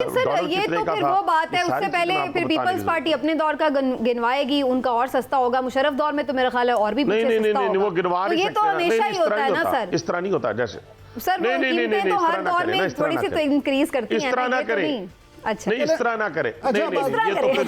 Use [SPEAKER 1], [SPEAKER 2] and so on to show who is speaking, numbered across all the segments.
[SPEAKER 1] Sir ये तो फिर वो बात है, उससे पहले फिर पीपल्स पार्टी अपने दौर का गिनवाएगी, उनका और सस्ता होगा। मुशर्रफ दौर में तो मेरा ख्याल है और भी पीछे सस्ता होगा।
[SPEAKER 2] इस तरह नहीं होता। जैसे
[SPEAKER 1] सर कीमतें तो हर दौर में थोड़ी सी तो इंक्रीज करती हैं,
[SPEAKER 2] इस तरह ना करें। अच्छा नहीं, इस तरह ना करें। नहीं, ये तो फिर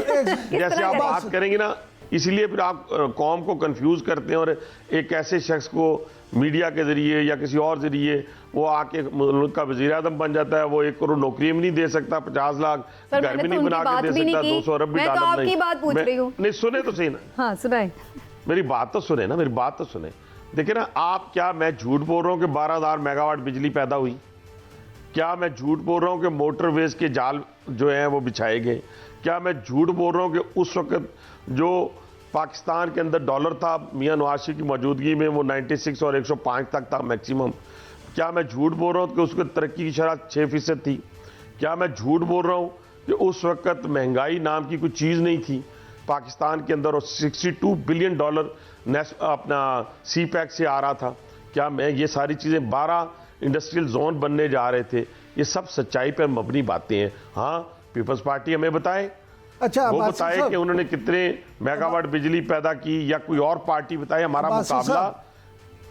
[SPEAKER 2] जैसे आप बात करेंगे ना, इसलिए फिर आप कौम को कंफ्यूज करते हैं और एक ऐसे शख्स को मीडिया के जरिए या किसी और जरिए वो आके मुल्क का वजीर आज़म बन जाता है। वो 1 करोड़ नौकरी भी नहीं दे सकता, 50 लाख घर भी नहीं बना के दे सकता, 200 अरब भी डालर नहीं।
[SPEAKER 1] बात पूछ रही हूँ।
[SPEAKER 2] नहीं सुने तो सही ना।
[SPEAKER 1] हाँ सुनाए,
[SPEAKER 2] मेरी बात तो सुने ना, मेरी बात तो सुने। देखिए ना, आप क्या मैं झूठ बोल रहा हूँ कि 12,000 मेगावाट बिजली पैदा हुई? क्या मैं झूठ बोल रहा हूँ कि मोटरवेज के जाल जो हैं वो बिछाए गए? क्या मैं झूठ बोल रहा हूँ कि उस वक्त जो पाकिस्तान के अंदर डॉलर था मियां नवाज शरीफ की मौजूदगी में वो 96 और 105 तक था मैक्सिमम? क्या मैं झूठ बोल रहा हूँ कि उसकी तरक्की की शरह 6% थी? क्या मैं झूठ बोल रहा हूँ कि उस वक्त महंगाई नाम की कोई चीज़ नहीं थी पाकिस्तान के अंदर और 62 बिलियन डॉलर अपना सी पैक से आ रहा था? क्या मैं ये सारी चीज़ें 12 इंडस्ट्रियल जोन बनने जा रहे थे? ये सब सच्चाई पर मबनी बातें हैं। हाँ, पीपल्स पार्टी हमें बताए,
[SPEAKER 3] अच्छा
[SPEAKER 2] वो बताए कि उन्होंने कितने मेगावाट बिजली पैदा की, या कोई और पार्टी बताए। हमारा मुकाबला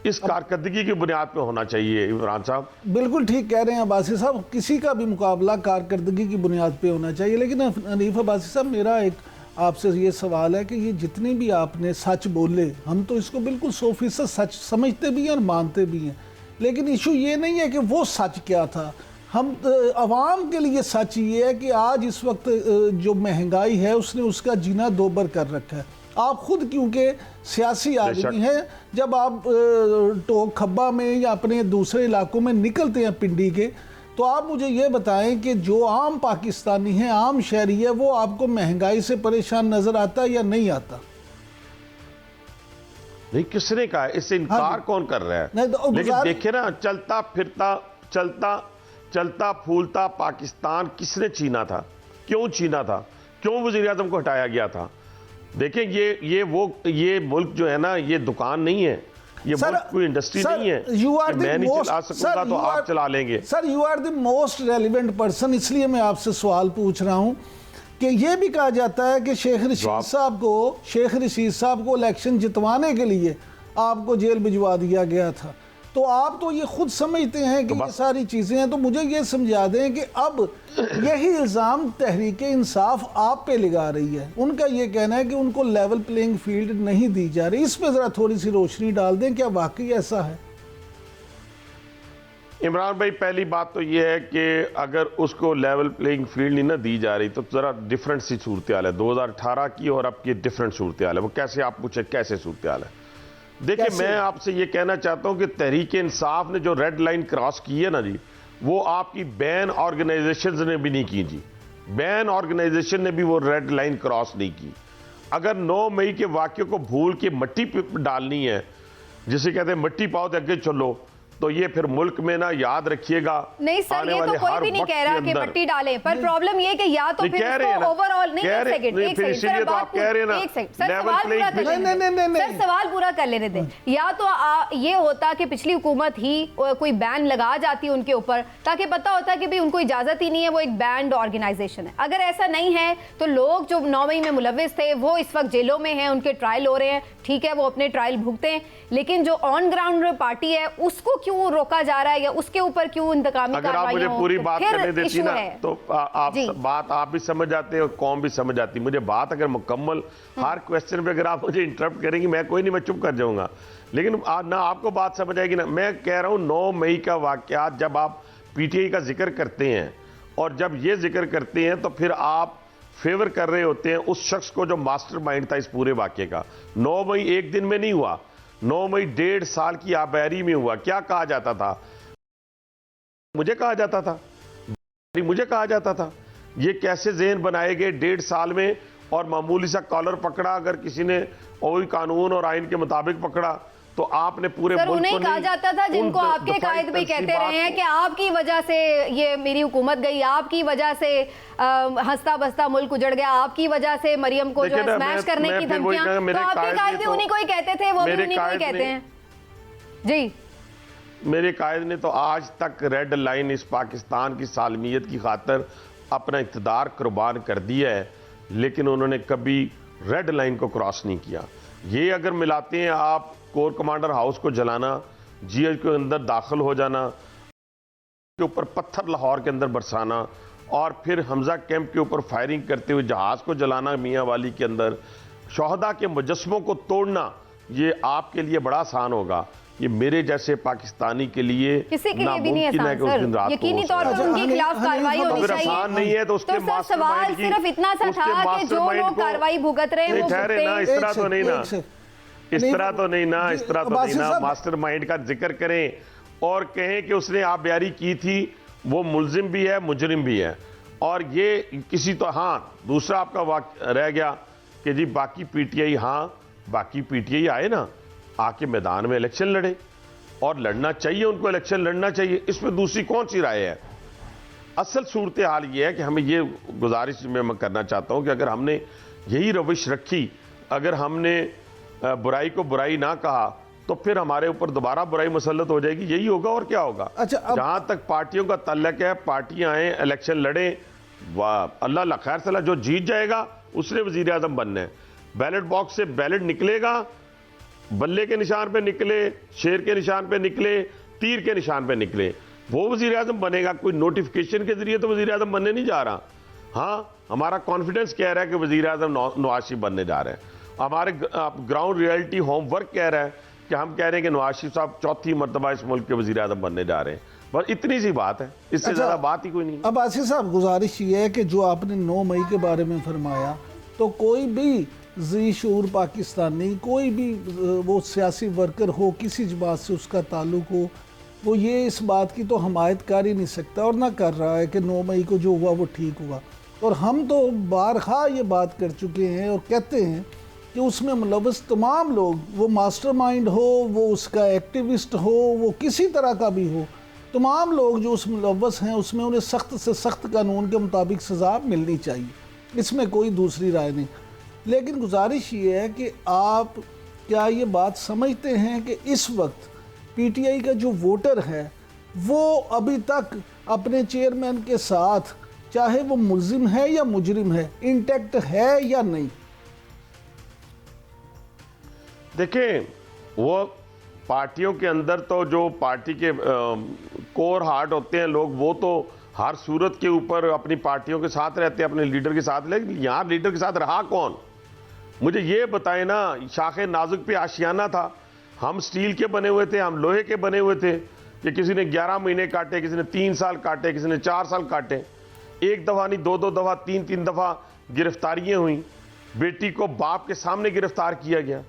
[SPEAKER 2] इस कारकर्दगी की बुनियाद पे होना चाहिए। इमरान साहब
[SPEAKER 3] बिल्कुल ठीक कह रहे हैं अब्बासी साहब, किसी का भी मुकाबला कारकर्दगी की बुनियाद पे होना चाहिए। लेकिन हनीफ अब्बासी साहब, मेरा एक आपसे ये सवाल है कि ये जितने भी आपने सच बोले, हम तो इसको बिल्कुल 100% सच समझते भी हैं और मानते भी हैं, लेकिन इशू ये नहीं है कि वो सच क्या था। हम आवाम के लिए सच ये है कि आज इस वक्त जो महंगाई है उसने उसका जीना दोबर कर रखा है। आप खुद क्योंकि सियासी आदमी हैं, जब आप टोक खब्बा में या अपने दूसरे इलाकों में निकलते हैं पिंडी के, तो आप मुझे ये बताएं कि जो आम पाकिस्तानी है, आम शहरी है, वो आपको महंगाई से परेशान नजर आता है या नहीं आता?
[SPEAKER 2] नहीं, किसने कहा? इससे इनकार कौन कर रहा है? तो लेकिन देखिए ना, चलता फिरता चलता फूलता पाकिस्तान किसने छीना था? क्यों छीना था? क्यों वज़ीर आज़म को हटाया गया था? देखें, ये मुल्क जो है ना, ये दुकान नहीं है, ये मुल्क कोई इंडस्ट्री नहीं है। मैं नहीं चला सकूंगा तो आप चला लेंगे।
[SPEAKER 3] Sir, you are the most relevant person, इसलिए मैं आपसे सवाल पूछ रहा हूं कि ये भी कहा जाता है कि शेख रशीद साहब को इलेक्शन जितवाने के लिए आपको जेल भिजवा दिया गया था। तो आप तो ये खुद समझते हैं कि ये सारी चीजें हैं, तो मुझे ये समझा दें कि अब यही इल्ज़ाम तहरीक इंसाफ आप पे लगा रही है। उनका ये कहना है कि उनको लेवल प्लेइंग फील्ड नहीं दी जा रही। इस पे जरा थोड़ी सी रोशनी डाल दें, क्या वाकई ऐसा है?
[SPEAKER 2] इमरान भाई, पहली बात तो यह है कि अगर उसको लेवल प्लेइंग फील्ड नहीं ना दी जा रही तो जरा डिफरेंट सी सूरत हाल है 2018 की और अब की डिफरेंट सूरत हाल है। वो कैसे, आप पूछे कैसे सूरत हाल है? देखिए, मैं आपसे ये कहना चाहता हूं कि तहरीक इंसाफ ने जो रेड लाइन क्रॉस की है ना जी, वो आपकी बैन ऑर्गेनाइजेशन ने भी नहीं की जी। बैन ऑर्गेनाइजेशन ने भी वो रेड लाइन क्रॉस नहीं की। अगर 9 मई के वाक्य को भूल के मिट्टी डालनी है, जिसे कहते हैं मिट्टी पाओ तो आगे चलो, तो ये फिर मुल्क में ना, याद रखिएगा।
[SPEAKER 1] नहीं सर, ये तो कोई भी नहीं कह रहा कि मिट्टी डालें, पर प्रॉब्लम ये कि या तो फिर इसको ओवरऑल नहीं, एक सेकंड
[SPEAKER 2] तो आप कह रहे हैं ना,
[SPEAKER 1] सर सवाल पूरा कर लेने दें। या तो ये होता कि पिछली हुकूमत ही कोई बैन लगा जाती उनके ऊपर, ताकि पता होता कि भी उनको इजाजत ही नहीं है, वो एक बैंड ऑर्गेनाइजेशन है। अगर ऐसा नहीं है तो लोग जो 9 मई में मुलविस थे वो इस वक्त जेलों में हैं, उनके ट्रायल हो रहे हैं, ठीक है, वो अपने ट्रायल भुगते हैं, लेकिन जो ऑन ग्राउंड पार्टी है उसको क्यों रोका जा रहा है या उसके ऊपर क्यों इंतकामी
[SPEAKER 2] कार्रवाई? अगर आप मुझे पूरी बात करने देती ना, तो बात आप भी समझ जाते हैं और कौम भी समझ जाती। मुझे बात अगर मुकम्मल, हर क्वेश्चन पे अगर आप मुझे इंटरप्ट करेंगी, मैं कोई नहीं, मैं चुप कर जाऊंगा। लेकिन ना आपको बात समझ आएगी ना। मैं कह रहा हूं 9 मई का वाकया जब आप पीटीआई का जिक्र करते हैं और जब ये जिक्र करते हैं तो फिर आप फेवर कर रहे होते हैं उस शख्स को जो मास्टरमाइंड था इस पूरे वाकये का। 9 मई एक दिन में नहीं हुआ, 9 मई 1.5 साल की आबैरी में हुआ। क्या कहा जाता था? मुझे कहा जाता था ये कैसे ज़हन बनाए गए 1.5 साल में, और मामूली सा कॉलर पकड़ा, अगर किसी ने वही कानून और आइन के मुताबिक पकड़ा, तो आपने पूरे मुल्क को
[SPEAKER 1] उन्हें कहा जाता था, जिनको आपके कायद भी कहते रहे हैं कि आपकी वजह से ये मेरी हुकूमत गई, आपकी वजह से हंसता बसता मुल्क उजड़ गया, आपकी वजह से मरियम को जो है स्मैश करने की धमकियां, तो आपके कायद भी उन्हीं को ही कहते थे, वो भी उन्हीं को ही कहते हैं जी।
[SPEAKER 2] मेरे कायद ने तो आज तक रेड लाइन इस पाकिस्तान की सालमियत की खातर अपना इक़्तिदार कुर्बान कर दिया है, लेकिन उन्होंने कभी रेड लाइन को क्रॉस नहीं किया। ये अगर मिलाते हैं आप कोर कमांडर हाउस को जलाना, जीएच के अंदर दाखिल हो जाना, के ऊपर पत्थर लाहौर के अंदर बरसाना और फिर हमजा कैंप के ऊपर फायरिंग करते हुए जहाज को जलाना मियां वाली के अंदर, शोहदा के मुजस्समों को तोड़ना, ये आपके लिए बड़ा आसान होगा। ये मेरे जैसे पाकिस्तानी के लिए
[SPEAKER 1] किसी के लिए भी नहीं
[SPEAKER 2] नामुमकिन है कि उस दिन रात
[SPEAKER 1] आसान,
[SPEAKER 2] को
[SPEAKER 1] यकीनी
[SPEAKER 2] हो
[SPEAKER 1] तौर
[SPEAKER 2] सके।
[SPEAKER 1] पर उनके खिलाफ कार्रवाई होनी
[SPEAKER 2] अगर
[SPEAKER 1] चाहिए।
[SPEAKER 2] आसान नहीं है तो उसके
[SPEAKER 1] तो सर
[SPEAKER 2] मास्टरमाइंड
[SPEAKER 1] सवाल
[SPEAKER 2] की-
[SPEAKER 1] सिर्फ इतना सा
[SPEAKER 2] उसके
[SPEAKER 1] था कि जो
[SPEAKER 2] मास्टरमाइंड
[SPEAKER 1] लोग
[SPEAKER 2] को-
[SPEAKER 1] कार्रवाई भुगत रहे हैं
[SPEAKER 2] नहीं,
[SPEAKER 1] वो
[SPEAKER 2] ठहरे ना,
[SPEAKER 1] भुगतें।
[SPEAKER 2] इस तरह तो नहीं ना, इस तरह तो नहीं ना, इस तरह तो
[SPEAKER 3] बासित
[SPEAKER 2] नहीं ना।
[SPEAKER 3] साहब-
[SPEAKER 2] मास्टरमाइंड का जिक्र करें और कहें कि उसने आबयारी की थी, वो मुल्जिम भी है, मुजरिम भी है। और ये किसी तो, हाँ, दूसरा आपका वाक़ रह गया कि जी बाकी पीटीआई, हाँ बाकी पीटीआई आए ना, आके मैदान में इलेक्शन लड़े और लड़ना चाहिए, उनको इलेक्शन लड़ना चाहिए, इसमें दूसरी कौन सी राय है। असल सूरत हाल ये है कि हमें ये गुजारिश मैं करना चाहता हूं कि अगर हमने यही रविश रखी, अगर हमने बुराई को बुराई ना कहा, तो फिर हमारे ऊपर दोबारा बुराई मुसल्लत हो जाएगी। यही होगा और क्या होगा।
[SPEAKER 3] अच्छा,
[SPEAKER 2] जहां तक पार्टियों का तल्लक है, पार्टियां आए, इलेक्शन लड़े, वाह अल्लाह खैर सलाह, जो जीत जाएगा उसने वजीर आजम बनना है। बैलेट बॉक्स से बैलेट निकलेगा, बल्ले के निशान पे निकले, शेर के निशान पे निकले, तीर के निशान पे निकले, वो वजीर आजम बनेगा। कोई नोटिफिकेशन के जरिए तो वजीर आजम बनने नहीं जा रहा। हाँ, हमारा कॉन्फिडेंस कह रहा है कि वजीर आजम नवाज शरीफ बनने जा रहे हैं। हमारे ग्राउंड रियलिटी होमवर्क कह रहा है कि हम कह रहे हैं कि नवाज शरीफ साहब चौथी मरतबा इस मुल्क के वजीर आजम बनने जा रहे हैं। बस इतनी सी बात है, इससे ज्यादा बात ही कोई नहीं।
[SPEAKER 3] अब आसिफ साहब, गुजारिश ये है कि जो आपने 9 मई के बारे में फरमाया, तो कोई भी जी शूर पाकिस्तानी, कोई भी वो सियासी वर्कर हो, किसी जमात से उसका ताल्लुक हो, वो ये इस बात की तो हमायत कर ही नहीं सकता और ना कर रहा है कि 9 मई को जो हुआ वो ठीक हुआ। और हम तो बारहा ये बात कर चुके हैं और कहते हैं कि उसमें मुलव्वस तमाम लोग, वो मास्टरमाइंड हो, वो उसका एक्टिविस्ट हो, वो किसी तरह का भी हो, तमाम लोग जो उस मुलव्वस हैं उसमें उन्हें सख्त से सख्त कानून के मुताबिक सज़ा मिलनी चाहिए, इसमें कोई दूसरी राय नहीं। लेकिन गुजारिश ये है कि आप क्या ये बात समझते हैं कि इस वक्त पीटीआई का जो वोटर है वो अभी तक अपने चेयरमैन के साथ, चाहे वो मुल्जिम है या मुजरिम है, इंटैक्ट है या नहीं?
[SPEAKER 2] देखें, वो पार्टियों के अंदर तो जो पार्टी के कोर हार्ट होते हैं लोग, वो तो हर सूरत के ऊपर अपनी पार्टियों के साथ रहते हैं, अपने लीडर के साथ। लेकिन यहाँ लीडर के साथ रहा कौन, मुझे ये बताएं ना। शाखे नाजुक पे आशियाना था, हम स्टील के बने हुए थे, हम लोहे के बने हुए थे कि किसी ने 11 महीने काटे, किसी ने 3 साल काटे, किसी ने 4 साल काटे। एक दफ़ा नहीं, 2-2 दफ़ा, 3-3 दफ़ा गिरफ्तारियाँ हुई। बेटी को बाप के सामने गिरफ्तार किया गया।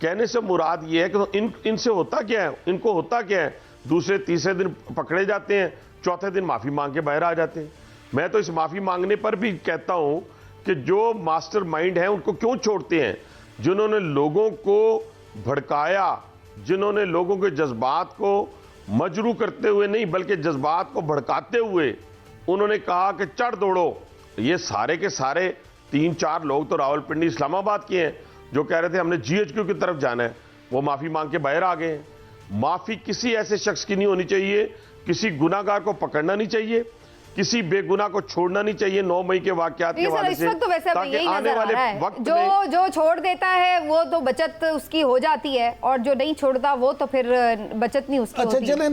[SPEAKER 2] कहने से मुराद ये है कि इनसे होता क्या है, इनको होता क्या है, दूसरे तीसरे दिन पकड़े जाते हैं, चौथे दिन माफ़ी मांग के बाहर आ जाते हैं। मैं तो इस माफ़ी मांगने पर भी कहता हूं कि जो मास्टरमाइंड हैं उनको क्यों छोड़ते हैं, जिन्होंने लोगों को भड़काया, जिन्होंने लोगों के जज्बात को मजरू करते हुए नहीं बल्कि जज्बात को भड़काते हुए उन्होंने कहा कि चढ़ दौड़ो। ये सारे के सारे 3-4 लोग तो रावलपिंडी इस्लामाबाद के हैं जो कह रहे थे हमने जीएचक्यू की तरफ जाना है, वो माफ़ी मांग के बाहर आ गए हैं। माफ़ी किसी ऐसे शख्स की नहीं होनी चाहिए, किसी गुनाहगार को पकड़ना नहीं चाहिए, किसी बेगुनाह को छोड़ना नहीं चाहिए 9 मई के वाकयात के हवाले से,
[SPEAKER 1] तो वैसे
[SPEAKER 2] ताकि
[SPEAKER 1] यही
[SPEAKER 2] आने
[SPEAKER 1] नजर आ
[SPEAKER 2] वाले
[SPEAKER 1] रहा है।
[SPEAKER 2] वक्त
[SPEAKER 1] जो
[SPEAKER 2] में
[SPEAKER 1] जो छोड़ देता है वो तो बचत उसकी हो जाती है और जो नहीं छोड़ता वो तो फिर बचत नहीं उसकी
[SPEAKER 3] अच्छा
[SPEAKER 1] होती है।
[SPEAKER 3] चलें।